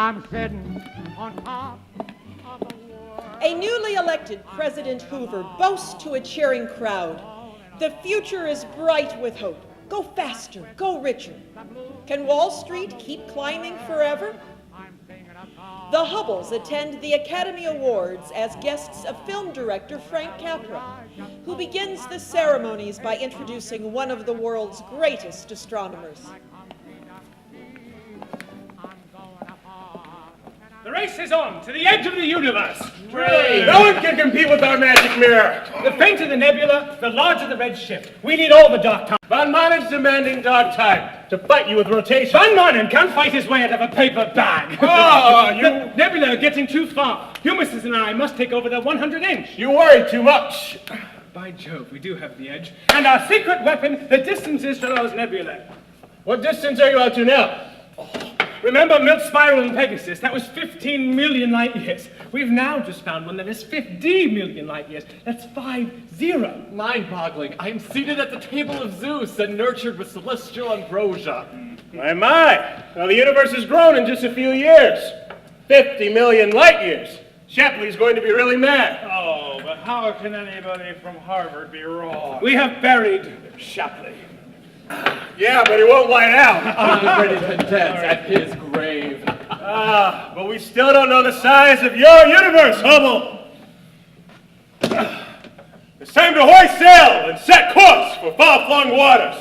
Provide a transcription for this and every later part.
I'm sitting on top of the world. A newly elected President Hoover boasts to a cheering crowd, "The future is bright with hope. Go faster, go richer." Can Wall Street keep climbing forever? The Hubbles attend the Academy Awards as guests of film director Frank Capra, who begins the ceremonies by introducing one of the world's greatest astronomers. The race is on to the edge of the universe. Great. No one can compete with our magic mirror. The fainter the nebula, the larger the red shift. We need all the dark time. Van Manen's demanding dark time to fight you with rotation. Van Manen can't fight his way out of a paper bag. Oh, The nebula are getting too far. Humasis and I must take over the 100-inch. You worry too much. By Jove, we do have the edge. And our secret weapon, the distances to those nebulae. What distance are you out to now? Remember Milt's spiral in Pegasus? That was 15 million light years. We've now just found one that is 50 million light years. That's 50. Mind-boggling. I am seated at the table of Zeus and nurtured with celestial ambrosia. My. Well, the universe has grown in just a few years. 50 million light years. Shapley's going to be really mad. Oh, but how can anybody from Harvard be wrong? We have buried Shapley. Yeah, but he won't white out. Already been dead at his grave. But we still don't know the size of your universe, Hubble. It's time to hoist sail and set course for far-flung waters.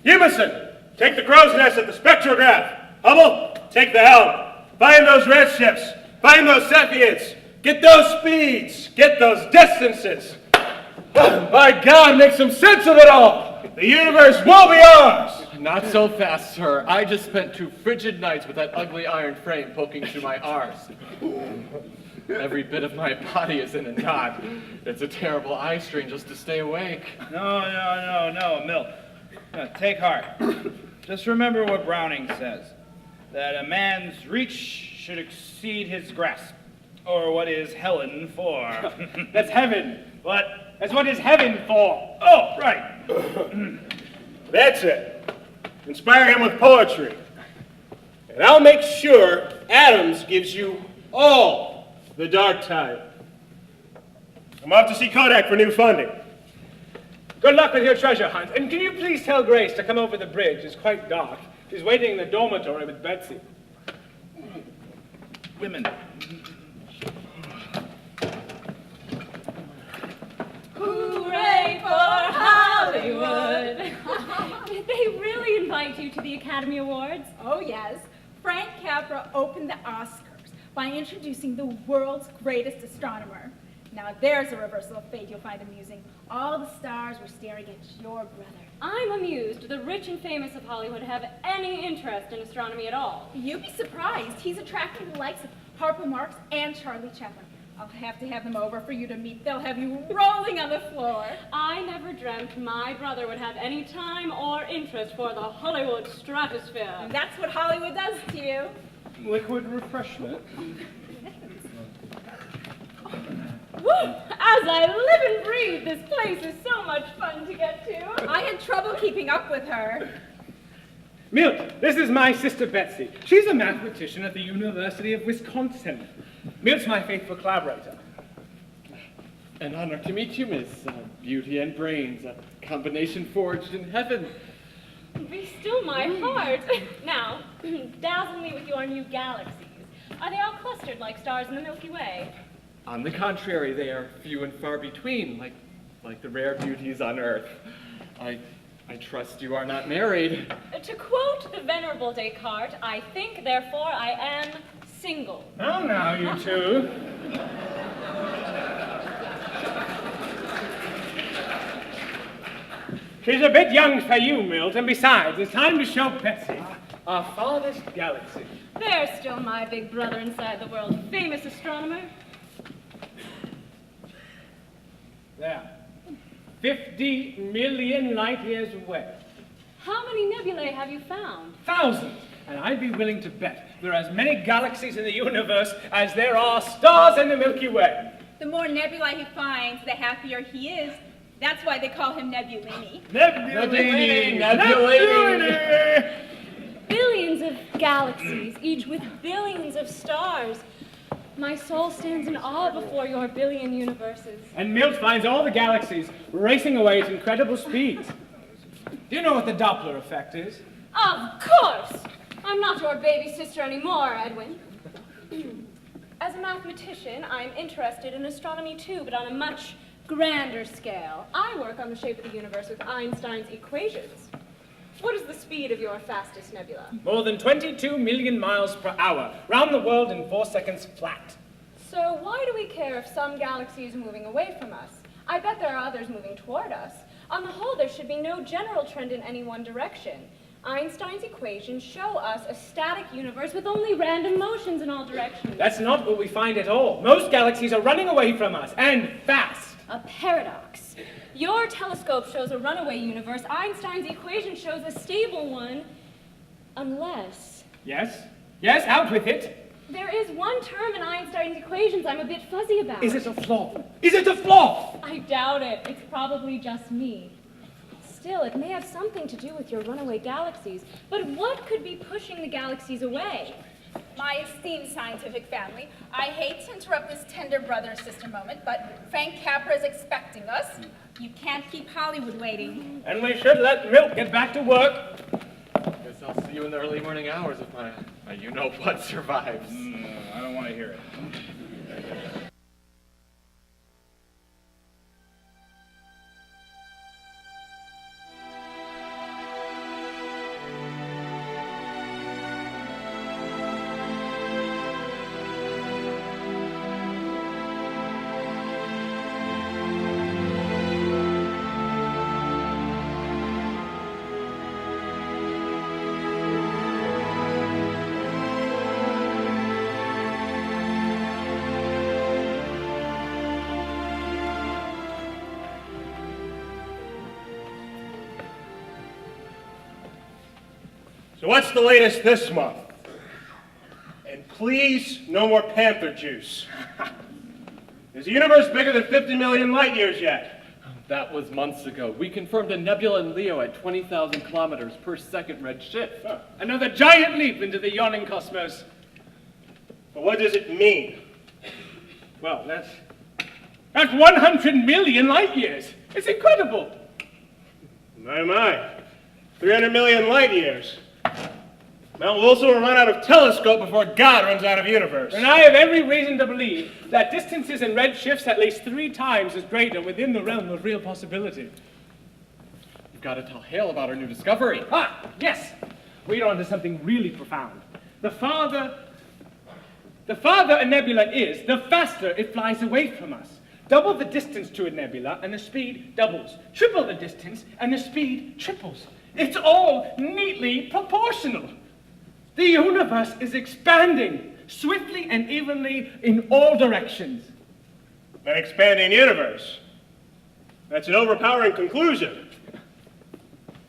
Emerson, take the crow's nest at the spectrograph. Hubble, take the helm. Find those redshifts. Find those Cepheids. Get those speeds. Get those distances. By God, make some sense of it all. The universe will be ours. Not so fast, sir. I just spent 2 frigid nights with that ugly iron frame poking through my arse. Every bit of my body is in a knot. It's a terrible eye strain just to stay awake. No, Milt. No, take heart. Just remember what Browning says, that a man's reach should exceed his grasp. Or what is Helen for? That's heaven. What? That's what is heaven for. Oh, right. That's it. Inspire him with poetry. And I'll make sure Adams gives you all the dark time. I'm off to see Kodak for new funding. Good luck with your treasure hunt. And can you please tell Grace to come over the bridge? It's quite dark. She's waiting in the dormitory with Betsy. Women. Hooray for Hollywood! Did they really invite you to the Academy Awards? Oh, yes. Frank Capra opened the Oscars by introducing the world's greatest astronomer. Now, there's a reversal of fate you'll find amusing. All the stars were staring at your brother. I'm amused the rich and famous of Hollywood have any interest in astronomy at all. You'd be surprised. He's attracting the likes of Harpo Marx and Charlie Chaplin. I'll have to have them over for you to meet. They'll have you rolling on the floor. I never dreamt my brother would have any time or interest for the Hollywood stratosphere. And that's what Hollywood does to you. Liquid refreshment. Woo! As I live and breathe, this place is so much fun to get to. I had trouble keeping up with her. Milt, this is my sister Betsy. She's a mathematician at the University of Wisconsin. Milt's my faithful collaborator. An honor to meet you, Miss Beauty and Brains, a combination forged in heaven. Be still my heart. Now, dazzle me with your new galaxies. Are they all clustered like stars in the Milky Way? On the contrary, they are few and far between, like the rare beauties on Earth. I trust you are not married. To quote the venerable Descartes, I think, therefore I am single. Oh, now, you two. She's a bit young for you, Milt, and besides, it's time to show Betsy our farthest galaxy. There's still my big brother inside the world-famous astronomer. There. 50 million light years away. How many nebulae have you found? Thousands. And I'd be willing to bet there are as many galaxies in the universe as there are stars in the Milky Way. The more nebulae he finds, the happier he is. That's why they call him Nebulini. Nebulini! Nebulini! Billions of galaxies, each with billions of stars. My soul stands in awe before your billion universes. And Milt finds all the galaxies racing away at incredible speeds. Do you know what the Doppler effect is? Of course! I'm not your baby sister anymore, Edwin. As a mathematician, I'm interested in astronomy too, but on a much grander scale. I work on the shape of the universe with Einstein's equations. What is the speed of your fastest nebula? More than 22 million miles per hour, round the world in 4 seconds flat. So why do we care if some galaxy is moving away from us? I bet there are others moving toward us. On the whole, there should be no general trend in any one direction. Einstein's equations show us a static universe with only random motions in all directions. That's not what we find at all. Most galaxies are running away from us, and fast. A paradox. Your telescope shows a runaway universe. Einstein's equation shows a stable one, unless... Yes? Yes, out with it. There is one term in Einstein's equations I'm a bit fuzzy about. Is it a flaw? Is it a flaw? I doubt it. It's probably just me. Still, it may have something to do with your runaway galaxies. But what could be pushing the galaxies away? My esteemed scientific family, I hate to interrupt this tender brother and sister moment, but Frank Capra is expecting us. You can't keep Hollywood waiting. And we should let Milt get back to work. Guess I'll see you in the early morning hours if my you-know-what survives. I don't want to hear it. So what's the latest this month? And please, no more panther juice. Is the universe bigger than 50 million light years yet? That was months ago. We confirmed a nebula in Leo at 20,000 kilometers per second redshift. Huh. Another giant leap into the yawning cosmos. But what does it mean? Well, that's 100 million light years. It's incredible. My. 300 million light years. Mount Wilson will run out of telescope before God runs out of universe. And I have every reason to believe that distances in redshifts at least 3 times as great are within the realm of real possibility. You've got to tell Hale about our new discovery. Ah, yes. We're on to something really profound. The farther a nebula is, the faster it flies away from us. Double the distance to a nebula and the speed doubles. Triple the distance and the speed triples. It's all neatly proportional. The universe is expanding swiftly and evenly in all directions. An expanding universe. That's an overpowering conclusion.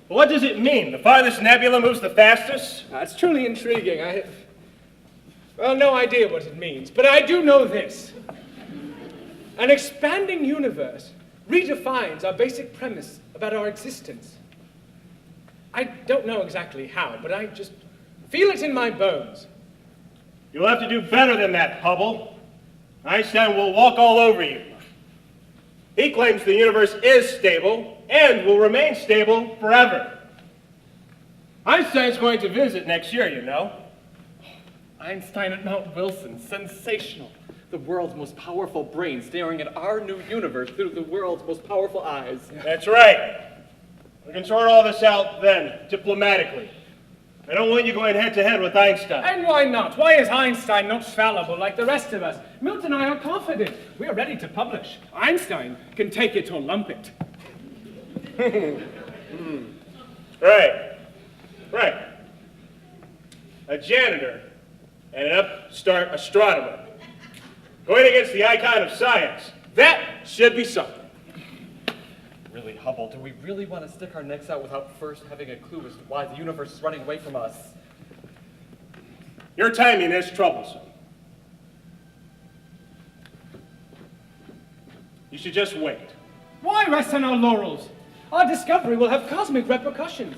But what does it mean? The farthest nebula moves the fastest? It's truly intriguing. I have, no idea what it means, but I do know this. An expanding universe redefines our basic premise about our existence. I don't know exactly how, but I just feel it in my bones. You'll have to do better than that, Hubble. Einstein will walk all over you. He claims the universe is stable and will remain stable forever. Einstein's going to visit next year, you know. Einstein at Mount Wilson, sensational. The world's most powerful brain staring at our new universe through the world's most powerful eyes. That's right. We can sort all this out then, diplomatically. I don't want you going head-to-head with Einstein. And why not? Why is Einstein not fallible like the rest of us? Milt and I are confident. We are ready to publish. Einstein can take it or lump it. Right. A janitor and an upstart astronomer. Going against the icon of science. That should be something. Really, Hubble, do we really want to stick our necks out without first having a clue as to why the universe is running away from us? Your timing is troublesome. You should just wait. Why rest on our laurels? Our discovery will have cosmic repercussions.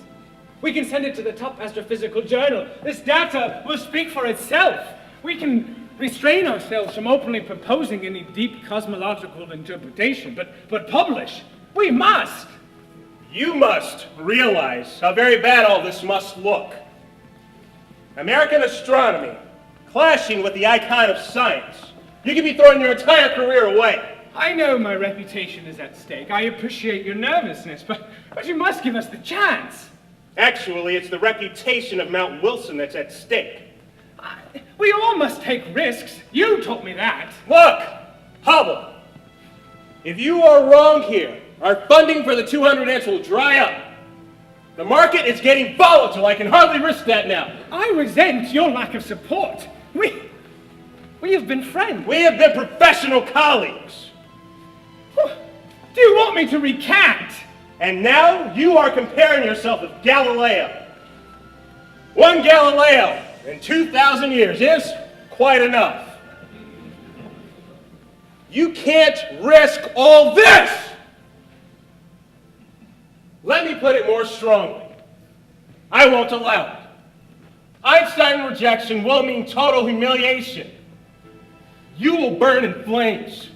We can send it to the top astrophysical journal. This data will speak for itself. We can restrain ourselves from openly proposing any deep cosmological interpretation, but publish. We must. You must realize how very bad all this must look. American astronomy, clashing with the icon of science. You could be throwing your entire career away. I know my reputation is at stake. I appreciate your nervousness, but you must give us the chance. Actually, it's the reputation of Mount Wilson that's at stake. We all must take risks. You taught me that. Look, Hubble, if you are wrong here, our funding for the 200 amps will dry up. The market is getting volatile. I can hardly risk that now. I resent your lack of support. We have been friends. We have been professional colleagues. Do you want me to recant? And now you are comparing yourself with Galileo. One Galileo in 2,000 years is quite enough. You can't risk all this. Let me put it more strongly. I won't allow it. Einstein rejection will mean total humiliation. You will burn in flames.